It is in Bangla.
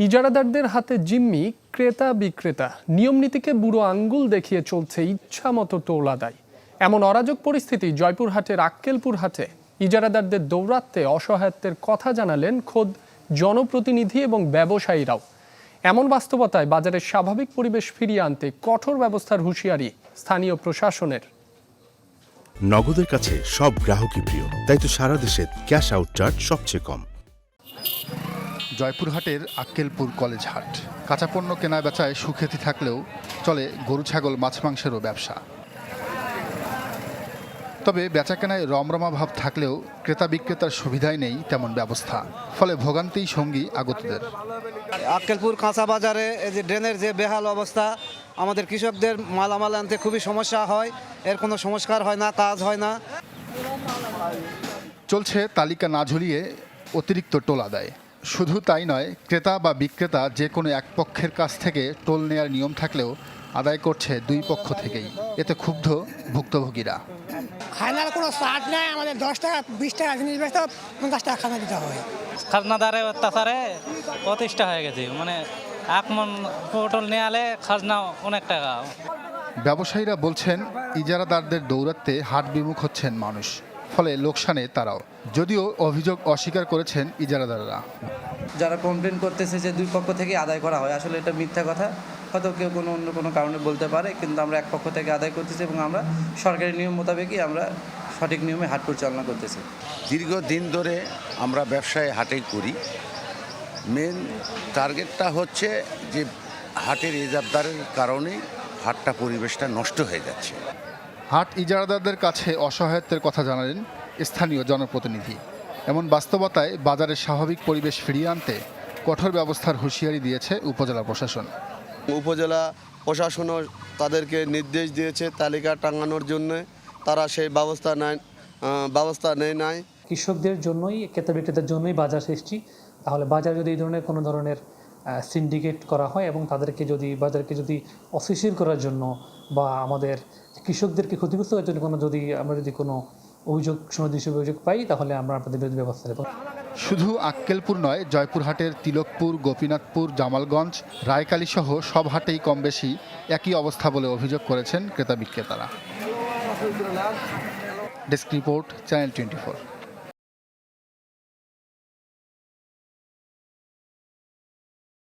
ইজারাদারদের হাতে জিম্মি, ক্রেতা বিক্রেতা নিয়মনীতিকে বুড়ো আঙ্গুল দেখিয়ে চলছে ইচ্ছা মতো টোল আদায়। এমন অরাজক পরিস্থিতি জয়পুরহাটের আক্কেলপুর হাটে। ইজারাদারদের দৌরাত্ম্যে অসহায়ত্বের কথা জানালেন খোদ জনপ্রতিনিধি এবং ব্যবসায়ীরাও। এমন বাস্তবতায় বাজারের স্বাভাবিক পরিবেশ ফিরিয়ে আনতে কঠোর ব্যবস্থার হুঁশিয়ারি স্থানীয় প্রশাসনের। নগদের কাছে সব গ্রাহকই প্রিয়, তাই তো সারা দেশে ক্যাশ আউট চার্জ সবচেয়ে কম। জয়পুরহাটের আক্কেলপুর কলেজ হাট। কাঁচা পণ্য কেনা বেচায় সুখ্যাতি থাকলেও চলে গরু ছাগল মাছ মাংসেরও ব্যবসা। তবে বেচাকেনায় রমরমা ভাব থাকলেও ক্রেতা বিক্রেতার সুবিধাই নেই তেমন ব্যবস্থা, ফলে ভোগান্তিই সঙ্গী আগতদের। আক্কেলপুর কাঁচা বাজারে এই যে ড্রেনের যে বেহাল অবস্থা, আমাদের কৃষকদের মালামাল আনতে খুবই সমস্যা হয়, এর কোনো সংস্কার হয় না, কাজ হয় না। চলছে তালিকা না ঝুলিয়ে অতিরিক্ত টোল আদায়। শুধু তাই নয়, ক্রেতা বা বিক্রেতা যে কোনো এক পক্ষের কাছ থেকে টোল নেয়ার নিয়ম থাকলেও আদায় করছে দুই পক্ষ থেকেই। এতে ক্ষুব্ধ ভুক্তভোগীরা। খাজনার কোনো চার্জ নাই, আমাদের 10 টাকা 20 টাকা জিনিস বেচতে 50 টাকা খাজনা দিতে হয়। খাজনাদারে অত্যাচারে প্রতিষ্ঠা হয়ে গেছে, মানে এক মন পটল নেয়ালে খাজনা অনেক টাকা। ব্যবসায়ীরা বলছেন, ইজারাদারদের দৌরাত্ম্যে হাট বিমুখ হচ্ছেন মানুষ, ফলে লোকসানে তারাও। যদিও অভিযোগ অস্বীকার করেছেন ইজারাদাররা। যারা কমপ্লেন করতেছে যে দুই পক্ষ থেকে আদায় করা হয়, আসলে এটা মিথ্যা কথা। হয়তো কেউ অন্য কোনো কারণে বলতে পারে, কিন্তু আমরা এক পক্ষ থেকে আদায় করতেছি এবং আমরা সরকারি নিয়ম মোতাবেকই আমরা সঠিক নিয়মে হাট পরিচালনা করতেছি। দীর্ঘদিন ধরে আমরা ব্যবসায় হাটে করি। মেন টার্গেটটা হচ্ছে যে হাটের ইজারাদারের কারণে হাটটা পরিবেশটা নষ্ট হয়ে যাচ্ছে। হাট ইজারাদারদের কাছে অসহায়ত্বের কথা জানালেন স্থানীয় জনপ্রতিনিধি। এমন বাস্তবতায় বাজারের স্বাভাবিক পরিবেশ ফিরিয়ে আনতে কঠোর ব্যবস্থার হুঁশিয়ারি দিয়েছে উপজেলা প্রশাসন। উপজেলা প্রশাসনও তাদেরকে নির্দেশ দিয়েছে তালিকা টাঙানোর জন্য, তারা সেই ব্যবস্থা নেয় নাই। কৃষকদের জন্যই, ক্রেতা বিক্রেতার জন্যই বাজার সৃষ্টি। তাহলে বাজার যদি এই ধরনের কোনো ধরনের সিন্ডিকেট করা হয় এবং তাদেরকে যদি বাজারকে যদি অস্থিতিশীল করার জন্য বা আমাদের কৃষকদেরকে ক্ষতিগ্রস্ত করার জন্য আমরা যদি কোনো অভিযোগ, সুনির্দিষ্ট অভিযোগ পাই, তাহলে আমরা আপনাদের বিরুদ্ধে ব্যবস্থা নেব। শুধু আক্কেলপুর নয়, জয়পুরহাটের তিলকপুর, গোপীনাথপুর, জামালগঞ্জ, রায়কালী সহ সব হাটেই কম বেশি একই অবস্থা বলে অভিযোগ করেছেন ক্রেতা বিক্রেতারা। Desk report, channel 24।